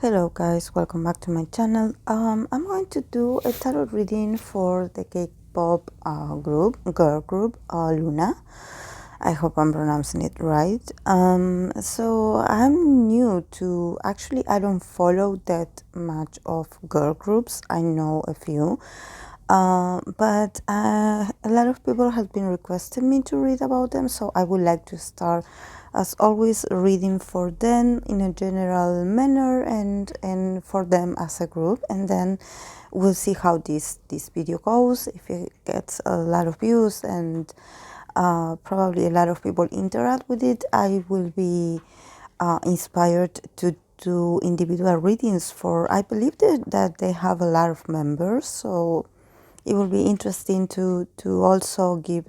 Hello guys, welcome back to my channel. I'm going to do a tarot reading for the K-pop girl group, LOONA. I hope I'm pronouncing it right. So I'm new to, actually I don't follow that much of girl groups. I know a few. But a lot of people have been requesting me to read about them, so I would like to start, as always, reading for them in a general manner and for them as a group, and then we'll see how this video goes. If it gets a lot of views and probably a lot of people interact with it, I will be inspired to do individual readings for, I believe that they have a lot of members, so it will be interesting to also give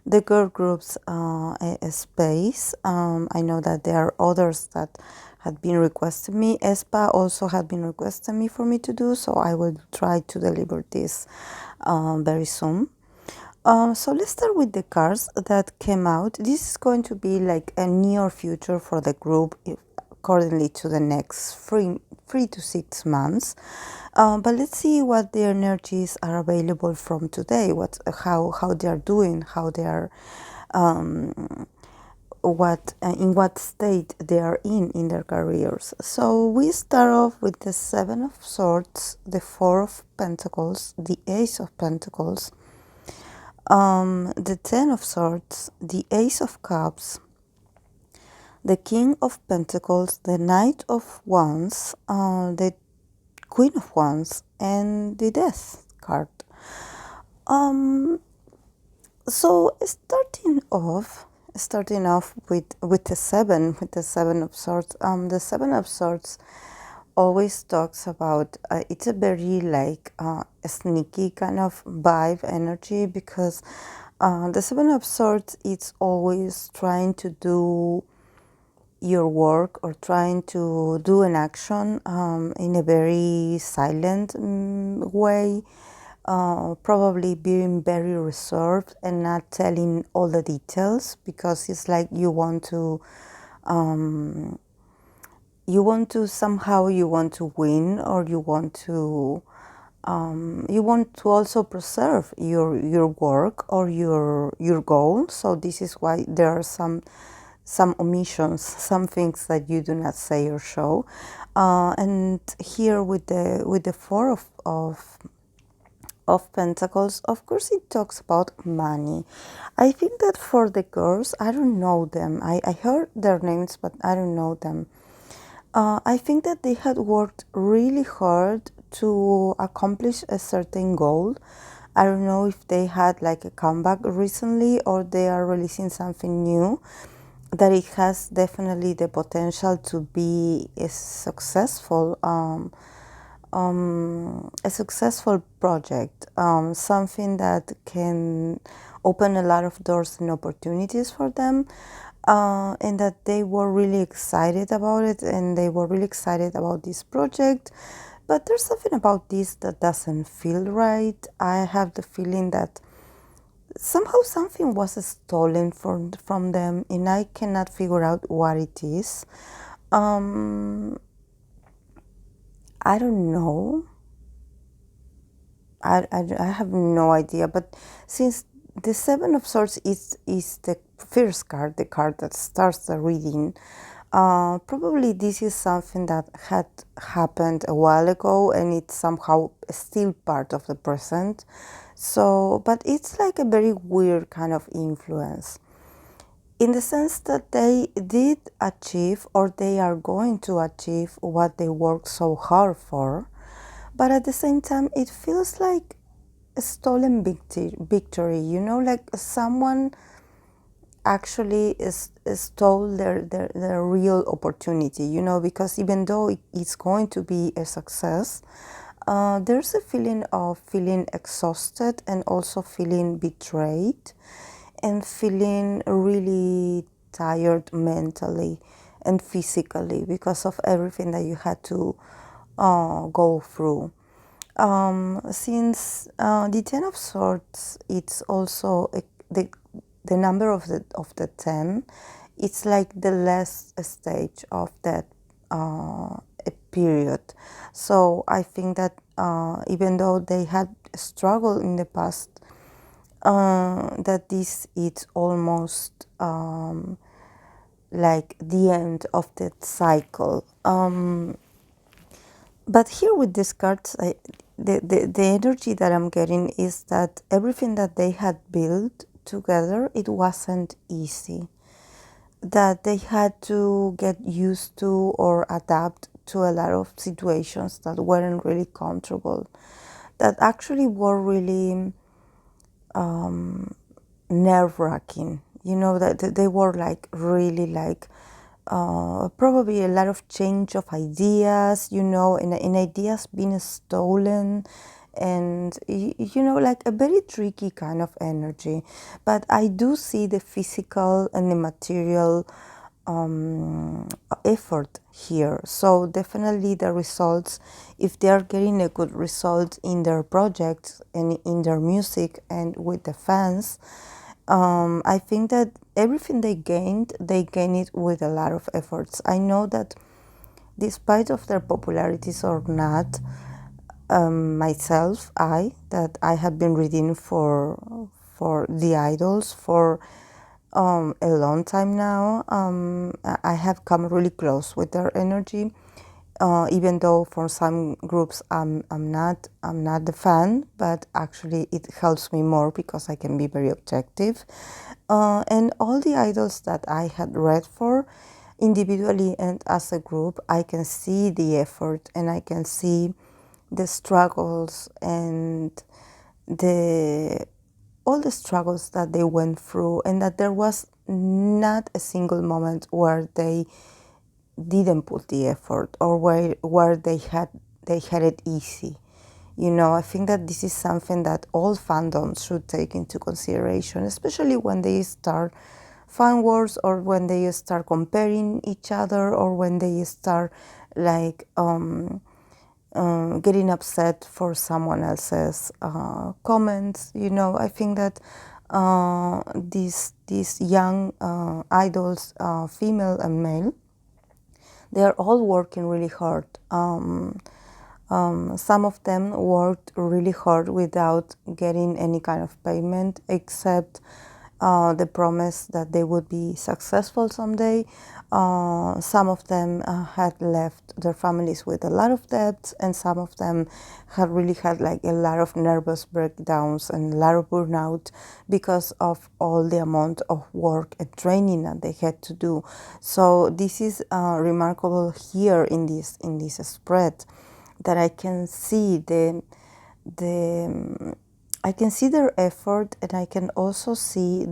the girl groups a space. I know that there are others that had been requesting me. ESPA also had been requesting me for me to do, so I will try to deliver this very soon. So let's start with the cards that came out. This is going to be like a near future for the group, accordingly to the next 3 to 6 months. But let's see what the energies are available from today. How they are doing, how they are, in what state they are in their careers. So we start off with the Seven of Swords, the Four of Pentacles, the Ace of Pentacles, the Ten of Swords, the Ace of Cups, the King of Pentacles, the Knight of Wands, the Queen of Wands, and the Death card. So starting off with the Seven of Swords. The Seven of Swords always talks about, it's a very like a sneaky kind of vibe energy, because the Seven of Swords, it's always trying to do your work or trying to do an action in a very silent way, probably being very reserved and not telling all the details, because it's like you want to somehow you want to win, or you want to also preserve your work or your goal. So this is why there are some omissions, some things that you do not say or show. And here with the Four of Pentacles, of course, it talks about money. I think that for the girls, I don't know them. I heard their names, but I don't know them. I think that they had worked really hard to accomplish a certain goal. I don't know if they had like a comeback recently, or they are releasing something new that it has definitely the potential to be a successful project, something that can open a lot of doors and opportunities for them, and that they were really excited about it, and they were really excited about this project. But there's something about this that doesn't feel right. I have the feeling that somehow something was stolen from them, and I cannot figure out what it is. I don't know. I have no idea. But since the Seven of Swords is the first card, the card that starts the reading, probably this is something that had happened a while ago, and it's somehow still part of the present. So, but it's like a very weird kind of influence, in the sense that they did achieve, or they are going to achieve, what they worked so hard for. But at the same time, it feels like a stolen victory, like someone actually stole their real opportunity, because even though it's going to be a success, there's a feeling of feeling exhausted, and also feeling betrayed, and feeling really tired mentally and physically, because of everything that you had to go through. Since the Ten of Swords, it's also the number of the 10. It's like the last stage of that period. So I think that even though they had struggled in the past, that this is almost like the end of that cycle. But here with these cards, the energy that I'm getting is that everything that they had built together, it wasn't easy. That they had to get used to or adapt to a lot of situations that weren't really comfortable, that actually were really nerve-wracking. You know, that they were like really like probably a lot of change of ideas, you know, and ideas being stolen, and you know, like a very tricky kind of energy. But I do see the physical and the material effort here. So definitely the results, if they are getting a good result in their projects and in their music and with the fans, I think that everything they gained it with a lot of efforts. I know that despite of their popularities or not, myself, I have been reading for the idols for a long time now. I have come really close with their energy, even though for some groups I'm not the fan, but actually it helps me more because I can be very objective. And all the idols that I had read for, individually and as a group, I can see the effort and I can see the struggles and the all the struggles that they went through, and that there was not a single moment where they didn't put the effort or where they had it easy. You know, I think that this is something that all fandoms should take into consideration, especially when they start fan wars or when they start comparing each other or when they start like getting upset for someone else's comments. You know, I think that these young idols, female and male, they are all working really hard. Some of them worked really hard without getting any kind of payment except the promise that they would be successful someday. Some of them had left their families with a lot of debts, and some of them had really had like a lot of nervous breakdowns and a lot of burnout because of all the amount of work and training that they had to do. So this is remarkable here in this spread, that I can see I can see their effort, and I can also see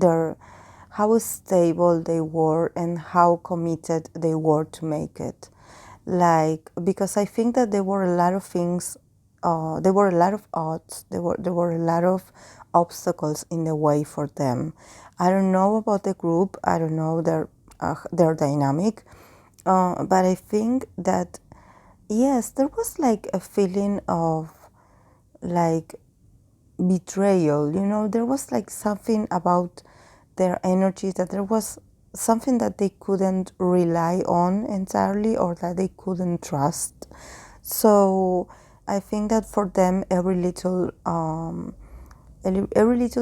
how stable they were and how committed they were to make it. Like, because I think that there were a lot of things, there were a lot of odds, there were a lot of obstacles in the way for them. I don't know about the group, I don't know their dynamic, but I think that yes, there was like a feeling of like betrayal. You know, there was like something about their energy, that there was something that they couldn't rely on entirely or that they couldn't trust. So I think that for them, every little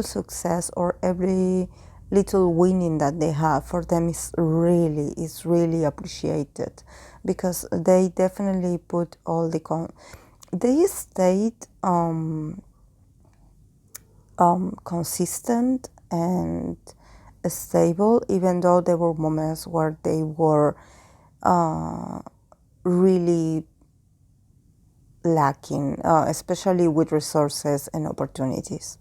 success or every little winning that they have for them is really appreciated, because they definitely put all they stayed consistent and stable, even though there were moments where they were really lacking, especially with resources and opportunities.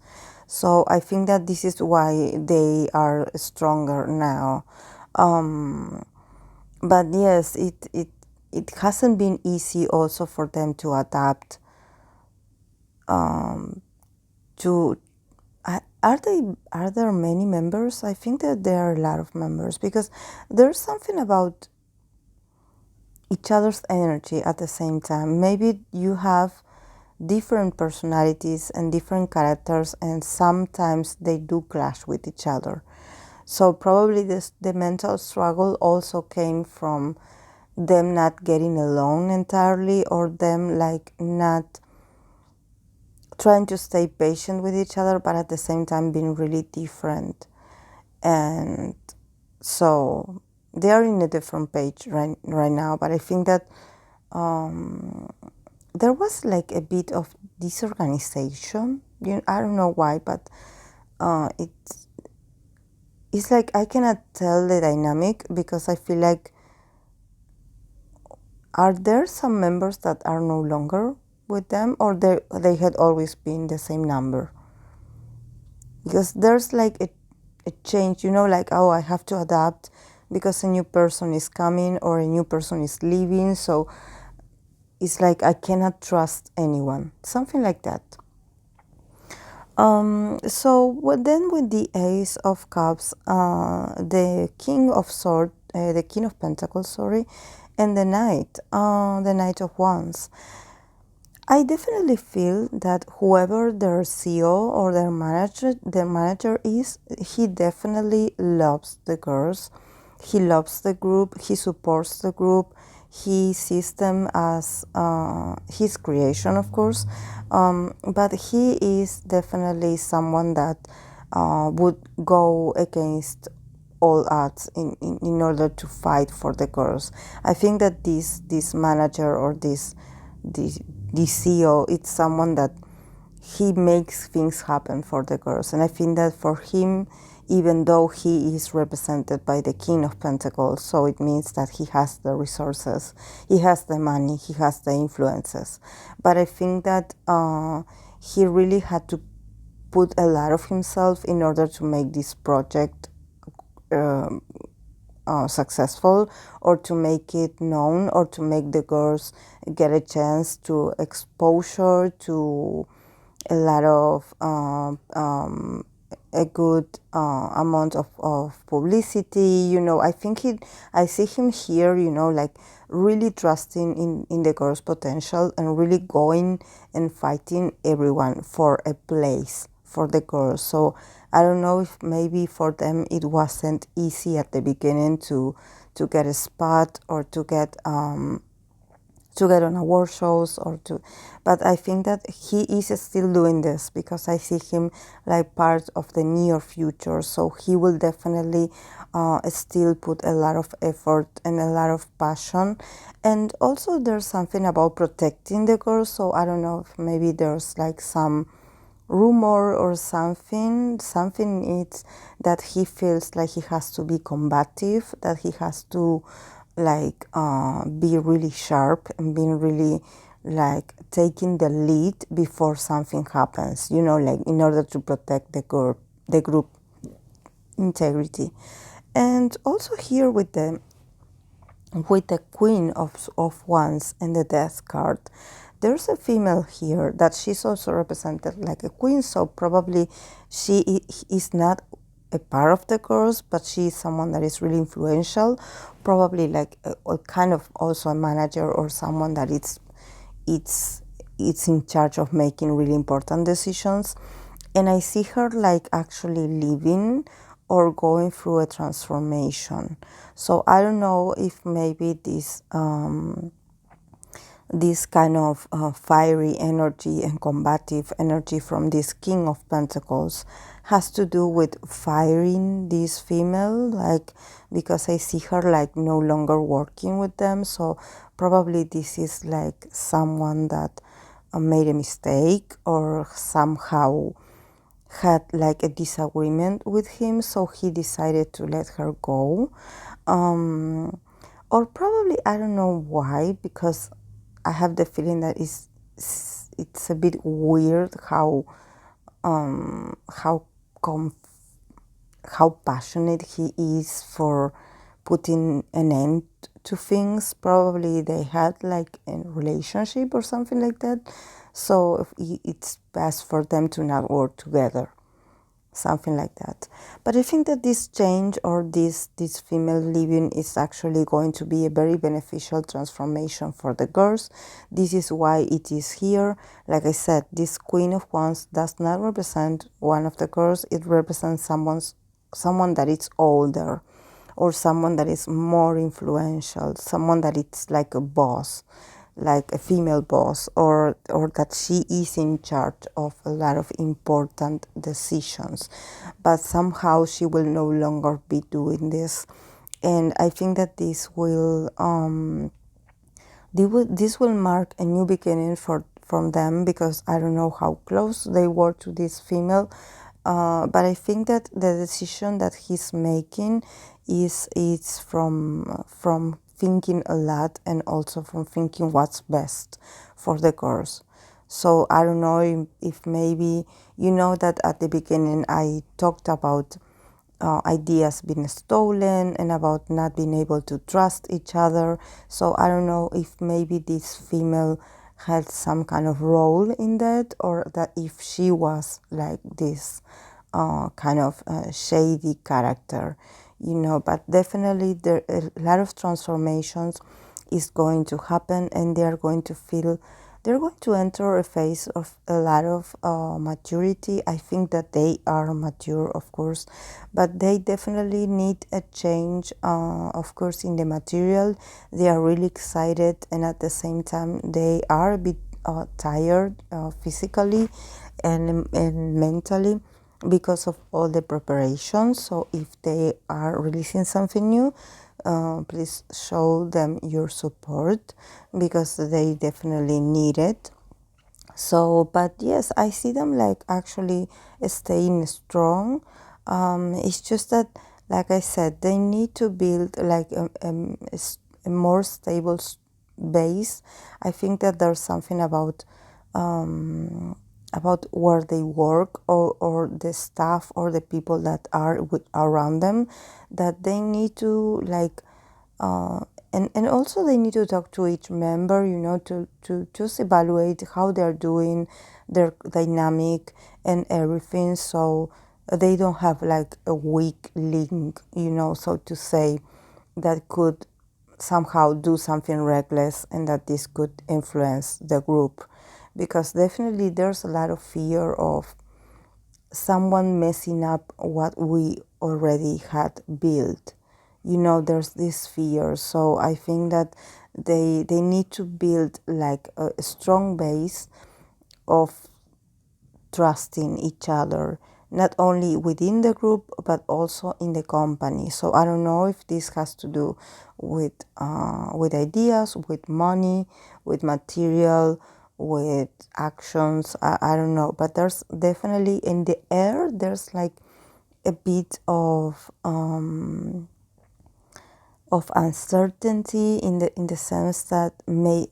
So I think that this is why they are stronger now. But yes, it hasn't been easy also for them to adapt to. Are there many members? I think that there are a lot of members, because there's something about each other's energy at the same time. Maybe you have different personalities and different characters, and sometimes they do clash with each other. So probably the mental struggle also came from them not getting along entirely, or them like not trying to stay patient with each other, but at the same time being really different. And so they are in a different page right now, but I think that there was like a bit of disorganization. I don't know why, but it's like I cannot tell the dynamic, because I feel like, are there some members that are no longer with them, or they had always been the same number? Because there's like a change, like, oh, I have to adapt because a new person is coming or a new person is leaving. So it's like I cannot trust anyone, something like that. Then with the Ace of Cups, the King of Swords, the King of Pentacles, sorry, and the Knight of Wands. I definitely feel that whoever their CEO or their manager is, he definitely loves the girls. He loves the group. He supports the group. He sees them as his creation, of course. But he is definitely someone that would go against all odds in order to fight for the girls. I think that this manager or this CEO, it's someone that he makes things happen for the girls. And I think that for him, even though he is represented by the King of Pentacles, so it means that he has the resources, he has the money, he has the influences. But I think that he really had to put a lot of himself in order to make this project successful, or to make it known, or to make the girls get a chance to exposure to a lot of a good amount of publicity. I see him here, like really trusting in the girls' potential, and really going and fighting everyone for a place for the girls. So I don't know if maybe for them it wasn't easy at the beginning to get a spot, or to get on award shows, but I think that he is still doing this, because I see him like part of the near future. So he will definitely still put a lot of effort and a lot of passion. And also there's something about protecting the girls. So I don't know if maybe there's like some rumor or something it's that he feels like he has to be combative, that he has to like be really sharp and being really like taking the lead before something happens, like in order to protect the group integrity. And also here with the Queen of Wands and the Death card, there's a female here that she's also represented like a queen. So probably she is not a part of the girls, but she is someone that is really influential, probably like a kind of also a manager, or someone that it's in charge of making really important decisions. And I see her like actually living or going through a transformation. So I don't know if maybe this kind of fiery energy and combative energy from this King of Pentacles has to do with firing this female, like, because I see her like no longer working with them. So probably this is like someone that made a mistake, or somehow had like a disagreement with him, so he decided to let her go. Or probably, I don't know why, because I have the feeling that it's a bit weird how how how passionate he is for putting an end to things. Probably they had like a relationship or something like that, so it's best for them to not work together, something like that. But I think that this change, or this female living, is actually going to be a very beneficial transformation for the girls. This is why it is here. Like I said, this Queen of Wands does not represent one of the girls. It represents someone that is older, or someone that is more influential, someone that it's like a boss, like a female boss, or that she is in charge of a lot of important decisions, but somehow she will no longer be doing this. And I think that this will mark a new beginning from them, because I don't know how close they were to this female, but I think that the decision that he's making is from thinking a lot, and also from thinking what's best for the girls. So I don't know if maybe, you know, that at the beginning I talked about ideas being stolen and about not being able to trust each other. So I don't know if maybe this female had some kind of role in that, or that if she was like this kind of shady character, you know. But definitely there a lot of transformations is going to happen, and they're going to enter a phase of a lot of maturity. I think that they are mature, of course, but they definitely need a change, of course, in the material. They are really excited, and at the same time they are a bit tired physically and mentally, because of all the preparations. So if they are releasing something new, please show them your support, because they definitely need it. So, but yes, I see them like actually staying strong. It's just that, like I said, they need to build like a more stable base. I think that there's something about where they work, or the staff, or the people that are around them, that they need to like uh, and also they need to talk to each member, you know, to just evaluate how they're doing, their dynamic and everything, so they don't have like a weak link, you know, so to say, that could somehow do something reckless, and that this could influence the group. Because definitely there's a lot of fear of someone messing up what we already had built. You know, there's this fear. So I think that they need to build like a strong base of trusting each other, not only within the group but also in the company. So I don't know if this has to do with ideas, with money, with material, with actions. I don't know, but there's definitely in the air, there's like a bit of uncertainty, in the sense that may,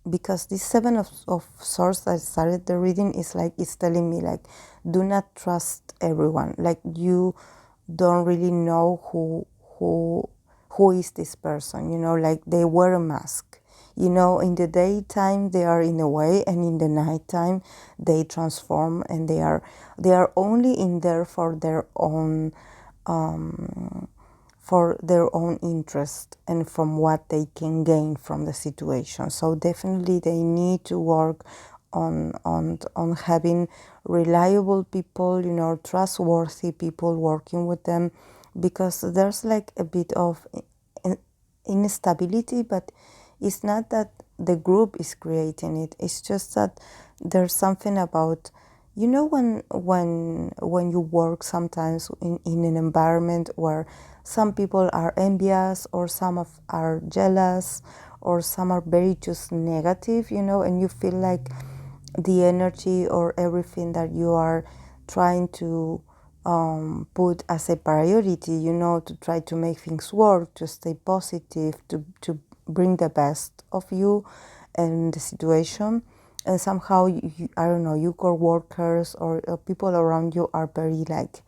because this seven of swords that started the reading is like, it's telling me like, do not trust everyone, like you don't really know who is this person, you know, like they wear a mask, you know, in the daytime they are in a way, and in the nighttime they transform, and they are only in there for their own interest, and from what they can gain from the situation. So definitely they need to work on having reliable people, you know, trustworthy people working with them, because there's like a bit of instability, but it's not that the group is creating it. It's just that there's something about, you know, when you work sometimes in an environment where some people are envious, or are jealous, or some are very just negative, you know, and you feel like the energy or everything that you are trying to put as a priority, you know, to try to make things work, to stay positive, to bring the best of you and the situation. And somehow, I don't know, you co-workers or people around you are very like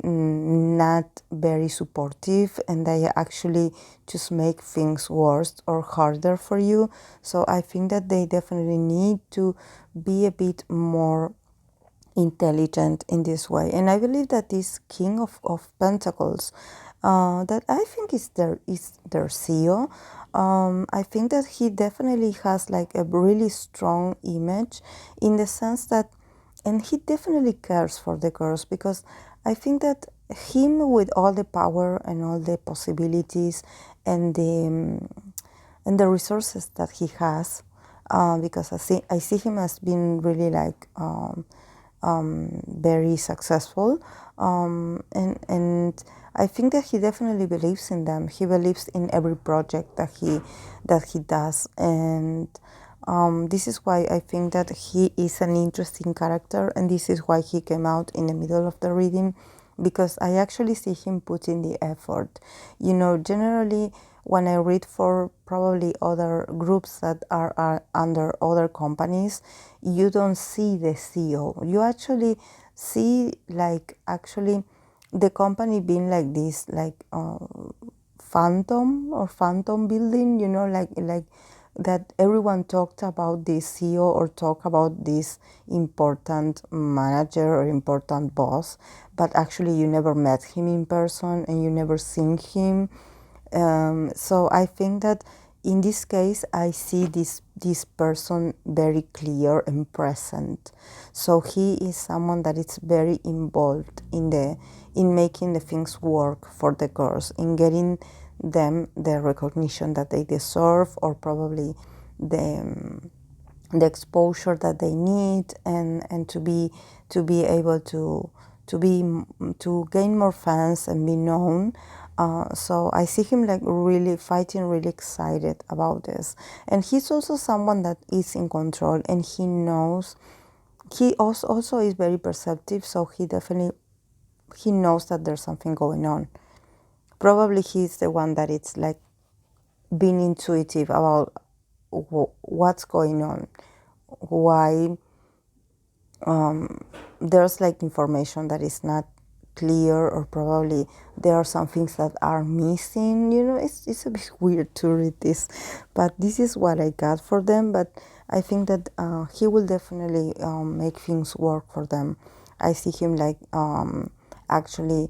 not very supportive, and they actually just make things worse or harder for you. So I think that they definitely need to be a bit more intelligent in this way. And I believe that this King of Pentacles, that I think is their CEO, I think that he definitely has like a really strong image, in the sense that, and he definitely cares for the girls, because I think that him, with all the power and all the possibilities and the resources that he has, because I see him as being really like very successful, and I think that he definitely believes in them. He believes in every project that he does, and this is why I think that he is an interesting character, and this is why he came out in the middle of the reading, because I actually see him putting the effort. You know, generally when I read for probably other groups that are under other companies, you don't see the CEO. You actually see like actually the company being like this, like phantom building, you know, like that everyone talked about this CEO or talk about this important manager or important boss, but actually you never met him in person and you never seen him. So I think that in this case, I see this person very clear and present. So he is someone that is very involved in making the things work for the girls, in getting them the recognition that they deserve, or probably the exposure that they need, and to be able to gain more fans and be known. So I see him like really fighting, really excited about this. And he's also someone that is in control, and he knows. He also is very perceptive, so he knows that there's something going on. Probably he's the one that it's like being intuitive about what's going on, why there's like information that is not clear, or probably there are some things that are missing. You know, it's a bit weird to read this, but this is what I got for them. But I think that he will definitely make things work for them. I see him like actually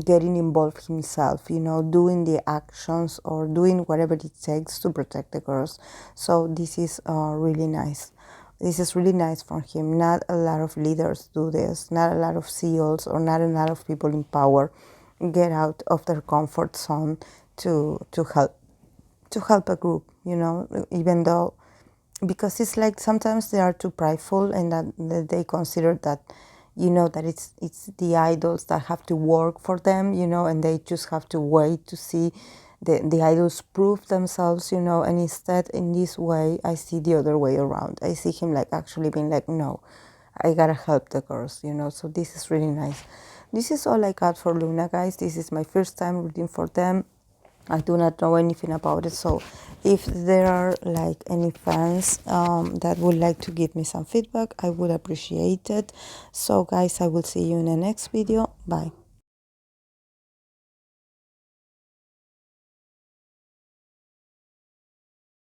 getting involved himself, you know, doing the actions or doing whatever it takes to protect the girls. So this is really nice. This is really nice from him. Not a lot of leaders do this. Not a lot of CEOs or not a lot of people in power get out of their comfort zone to help a group. You know, even though, because it's like sometimes they are too prideful, and that they consider that, you know, that it's the idols that have to work for them, you know, and they just have to wait to see the idols prove themselves, you know. And instead, in this way, I see the other way around. I see him like actually being like, no, I gotta help the girls, you know. So this is really nice. This is all I got for LOONA, guys. This is my first time reading for them. I do not know anything about it, so if there are like any fans that would like to give me some feedback, I would appreciate it. So guys, I will see you in the next video. Bye.